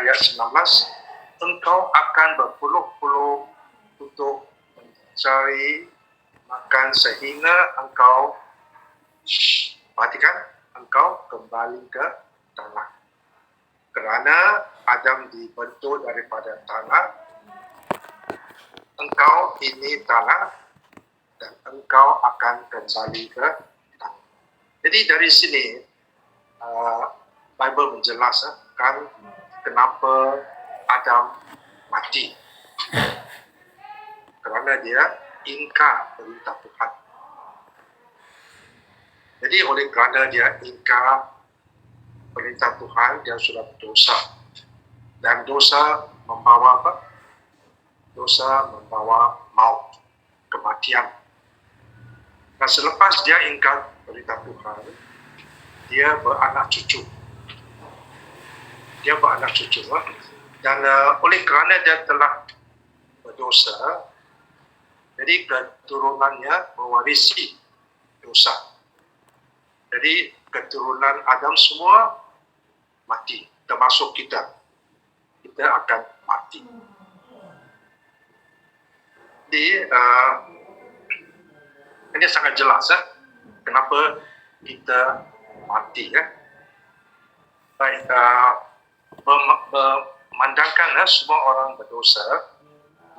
ayat 19, engkau akan berpuluh-puluh untuk mencari makan sehingga engkau, perhatikan, engkau kembali ke tanah. Kerana Adam dibentuk daripada tanah, engkau ini tanah dan engkau akan kembali ke tanah. Jadi dari sini Bible menjelaskan kenapa Adam mati. Kerana dia ingkar perintah Tuhan. Jadi oleh kerana dia ingkar perintah Tuhan, dia sudah berdosa. Dan dosa membawa apa? Dosa membawa maut, kematian. Dan selepas dia ingkar perintah Tuhan, dia beranak cucu. Dan oleh kerana dia telah berdosa, jadi keturunannya mewarisi dosa. Jadi keturunan Adam semua mati, termasuk kita. Kita akan mati. Jadi ini sangat jelas kenapa kita mati. Baik, memandangkan semua orang berdosa,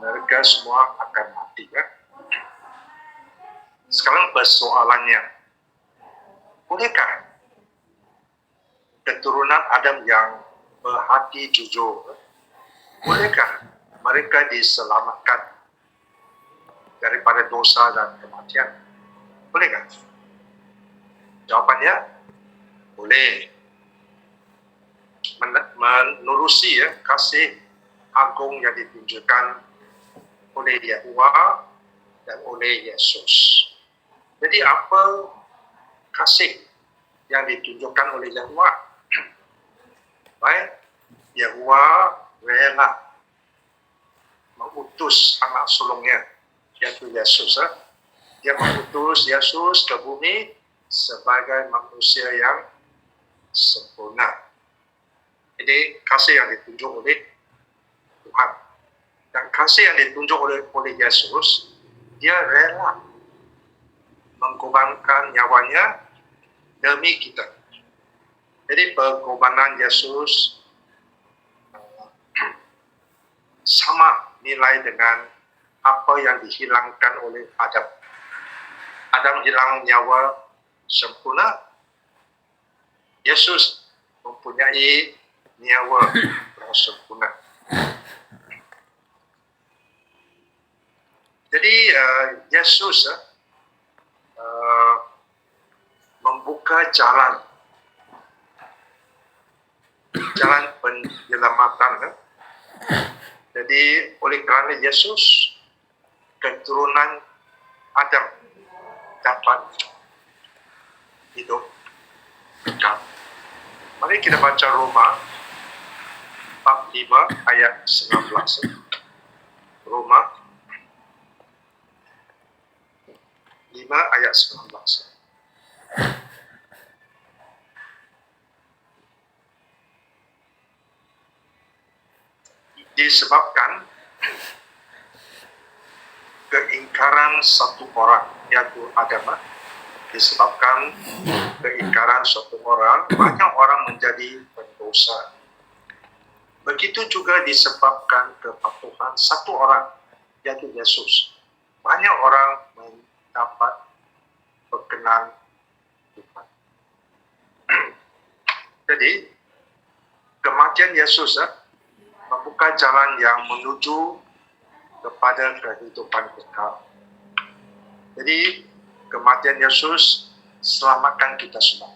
mereka semua akan mati. Sekarang persoalannya, bolehkah keturunan Adam yang berhati jujur, bolehkah mereka diselamatkan daripada dosa dan kematian? Bolehkah? Jawapannya, boleh. Menerusi kasih agung yang ditunjukkan oleh Yahuwah dan oleh Yesus. Jadi apa kasih yang ditunjukkan oleh Yahuwah? Baik, Yahuwah rela mengutus anak sulungnya, yaitu Yesus. Dia mengutus Yesus ke bumi sebagai manusia yang sempurna. Jadi kasih yang ditunjuk oleh Tuhan. Dan kasih yang ditunjuk oleh Yesus, dia rela mengorbankan nyawanya demi kita. Jadi pengorbanan Yesus sama nilai dengan apa yang dihilangkan oleh Adam. Adam hilang nyawa sempurna. Yesus mempunyai nyawa yang sempurna. Jadi Yesus membuka jalan penyelamatan. Jadi oleh kerana Yesus, keturunan Adam dapat hidup kekal. Mari kita baca Roma bab 5 ayat 19. Roma 5 ayat 19. Disebabkan keingkaran satu orang, yaitu Adam, disebabkan keingkaran satu orang, banyak orang menjadi pendosa. Begitu juga disebabkan kepatuhan satu orang, yaitu Yesus, banyak orang mendapat perkenan Tuhan. Jadi kematian Yesus membuka jalan yang menuju kepada kehidupan kekal. Jadi kematian Yesus selamatkan kita semua.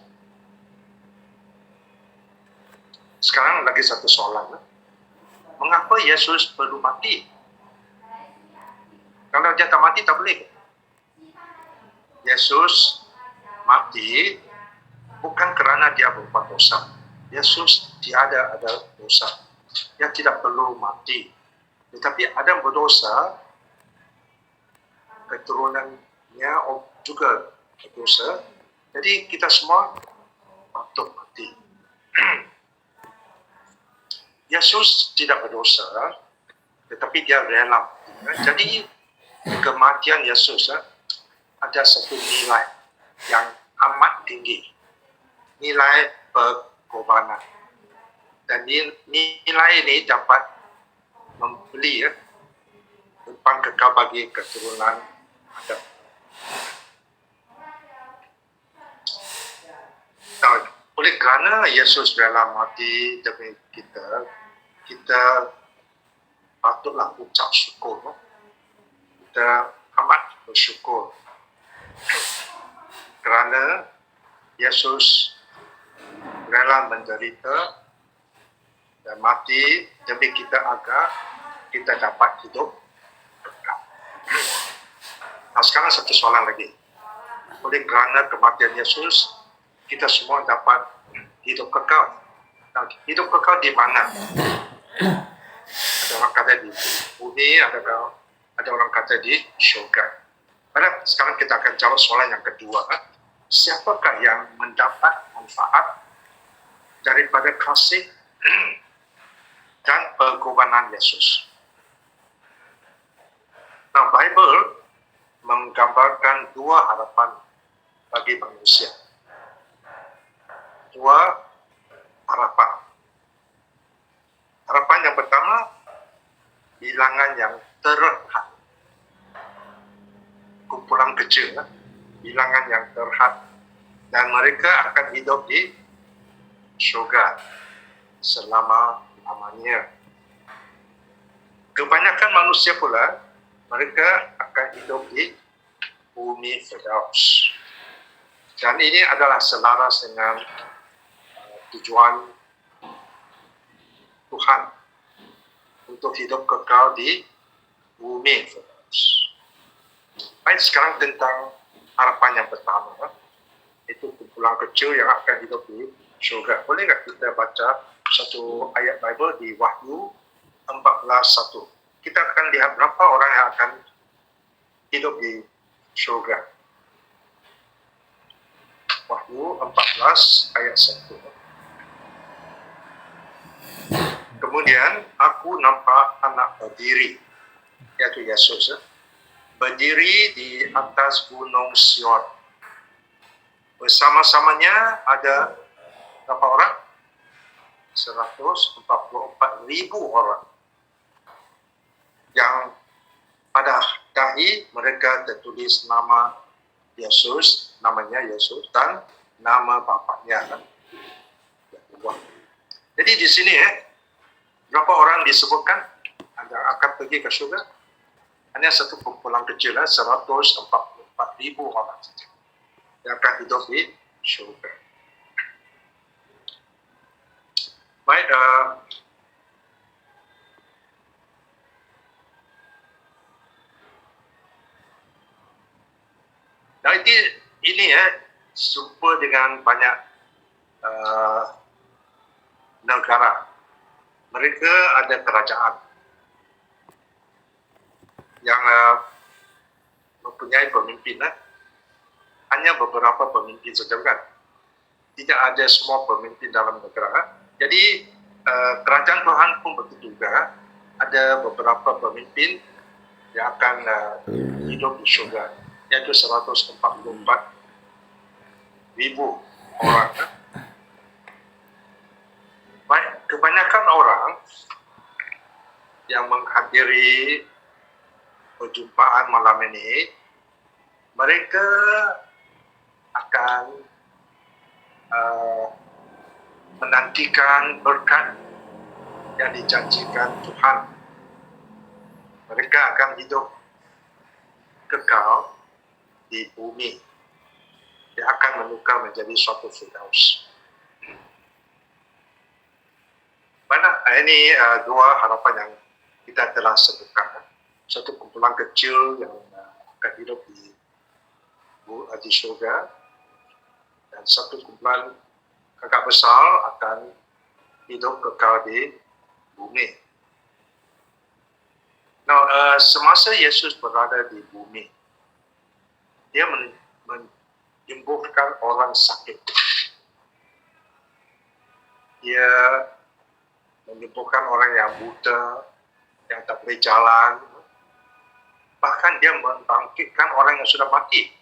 Sekarang lagi satu soalan. Mengapa Yesus perlu mati? Kalau dia tak mati, tak boleh. Yesus mati bukan kerana dia berbuat dosa. Yesus tiada ada dosa. Dia tidak perlu mati. Tetapi Adam berdosa, keturunannya juga berdosa. Jadi kita semua patut mati. Yesus tidak berdosa, tetapi dia rela. Jadi kematian Yesus ada satu nilai yang amat tinggi, nilai pengorbanan. Dan nilai ini dapat membeli depan kekal bagi keturunan Adam. Nah, oleh kerana Yesus rela mati demi kita, kita patutlah ucap syukur. Kita amat bersyukur kerana Yesus rela menderita dan mati demi kita agar kita dapat hidup kekal. Nah, sekarang satu soalan lagi. Oleh kerana kematian Yesus, kita semua dapat hidup kekal. Nah, hidup kekal di mana? Ada orang kata di bumi, ada orang kata di syurga. Baik, sekarang kita akan jawab soalan yang kedua. Siapakah yang mendapat manfaat daripada kasih dan pengorbanan Yesus? Nah, Bible menggambarkan dua harapan bagi manusia. Dua harapan. Harapan yang pertama, bilangan yang terhad. Kumpulan kecil, bilangan yang terhad. Dan mereka akan hidup di syurga selama-lamanya. Kebanyakan manusia pula, mereka akan hidup di bumi Firdaus. Dan ini adalah selaras dengan tujuan Tuhan untuk hidup kekal di bumi Firdaus. Baik, sekarang tentang harapan yang pertama, itu kumpulan kecil yang akan hidup di syurga. Boleh tak kita baca satu ayat Bible di Wahyu 14:1? Kita akan lihat berapa orang yang akan hidup di syurga. Wahyu 14 ayat 1. Kemudian aku nampak anak berdiri, yaitu Yesus, berdiri di atas gunung Sion. Bersama-samanya ada berapa orang? 144,000 orang. Yang pada dahi mereka tertulis nama Yesus, namanya Yesus, dan nama bapaknya. Jadi di sini berapa orang disebutkan akan pergi ke syurga? Hanya satu kumpulan kecil, 144,000 orang saja yang akan hidup di syurga. Baik, nah ini serupa dengan banyak negara. Mereka ada kerajaan yang mempunyai pemimpin. Hanya beberapa pemimpin saja, kan? Tidak ada semua pemimpin dalam negara. Jadi kerajaan Tuhan pun begitu juga. Ada beberapa pemimpin yang akan hidup di syurga, yaitu 144,000 orang. Baik, kebanyakan orang yang menghadiri perjumpaan malam ini, mereka akan menantikan berkat yang dijanjikan Tuhan. Mereka akan hidup kekal di bumi. Dia akan menukar menjadi suatu Firdaus. Mana ini dua harapan yang kita telah sebutkan. Satu kumpulan kecil yang akan hidup di syurga, dan satu kumpulan kakak besar akan hidup kekal di bumi. Nah, semasa Yesus berada di bumi, dia menyembuhkan orang sakit. Dia menyembuhkan orang yang buta, yang tak boleh jalan. Bahkan dia membangkitkan orang yang sudah mati.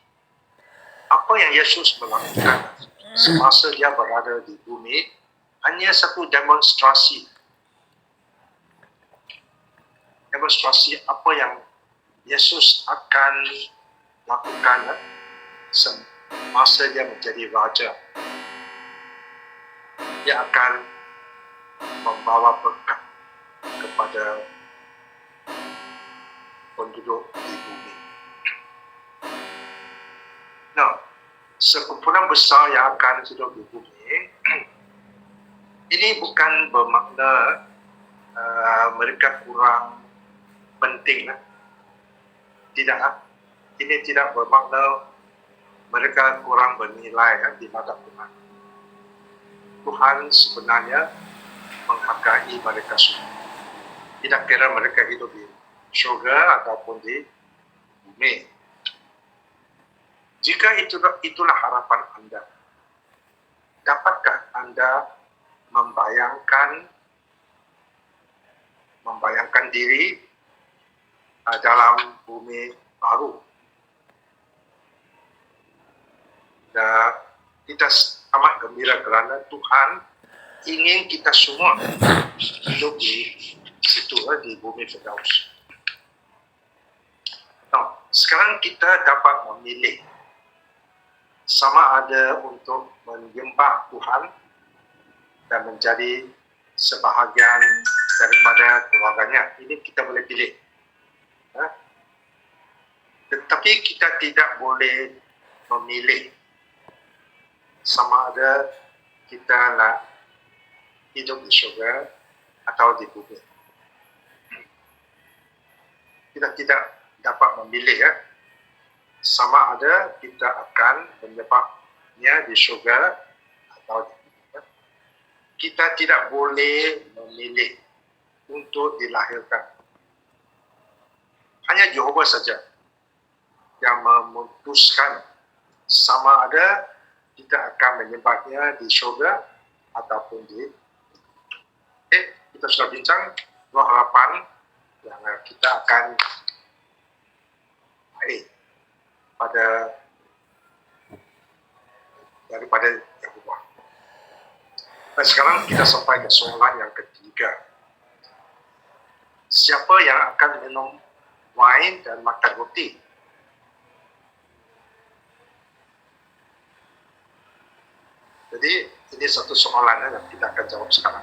Apa yang Yesus melakukan semasa dia berada di bumi hanya satu demonstrasi. Demonstrasi apa yang Yesus akan lakukan semasa dia menjadi raja. Dia akan membawa berkat kepada penduduk di bumi. Nah, sekumpulan besar yang akan hidup di bumi, ini bukan bermakna mereka kurang penting. Tidak. Ini tidak bermakna mereka kurang bernilai di mata Tuhan. Tuhan sebenarnya menghargai mereka semua. Tidak kira mereka hidup di syurga ataupun di bumi. Jika itulah harapan anda, dapatkah anda membayangkan diri dalam bumi baru? Dan kita amat gembira kerana Tuhan ingin kita semua hidup di situ, di bumi Firdaus. Nah, sekarang kita dapat memilih sama ada untuk menyembah Tuhan dan menjadi sebahagian daripada keluarganya. Ini kita boleh pilih. Tetapi kita tidak boleh memilih sama ada kita nak hidup di syurga atau di bumi. Kita tidak dapat memilih sama ada kita akan menyembahnya di syurga atau di bumi. Kita tidak boleh memilih untuk dilahirkan. Hanya Yehova saja yang memutuskan sama ada kita akan menyembahnya di syurga ataupun di bumi. Kita sudah bincang dua harapan yang kita akan daripada Yehova. Dan sekarang kita sampai ke soalan yang ketiga. Siapa yang akan minum wine dan makan roti? Jadi ini satu soalan yang kita akan jawab sekarang.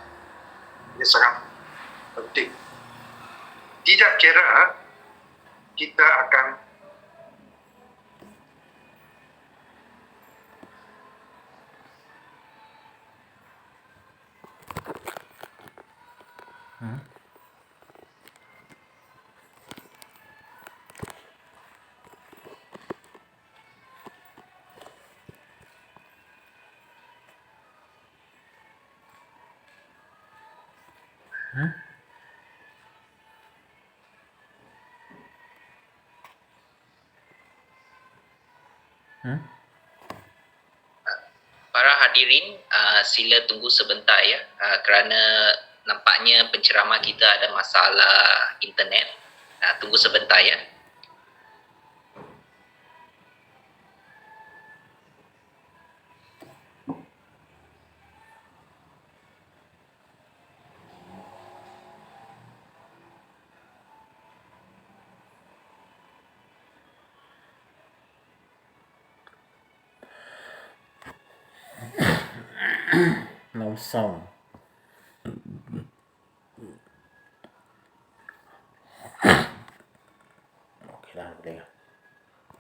Ini sangat penting. Tidak kira kita akan Para hadirin, sila tunggu sebentar ya, kerana nampaknya penceramah kita ada masalah internet. Tunggu sebentar ya. No sound.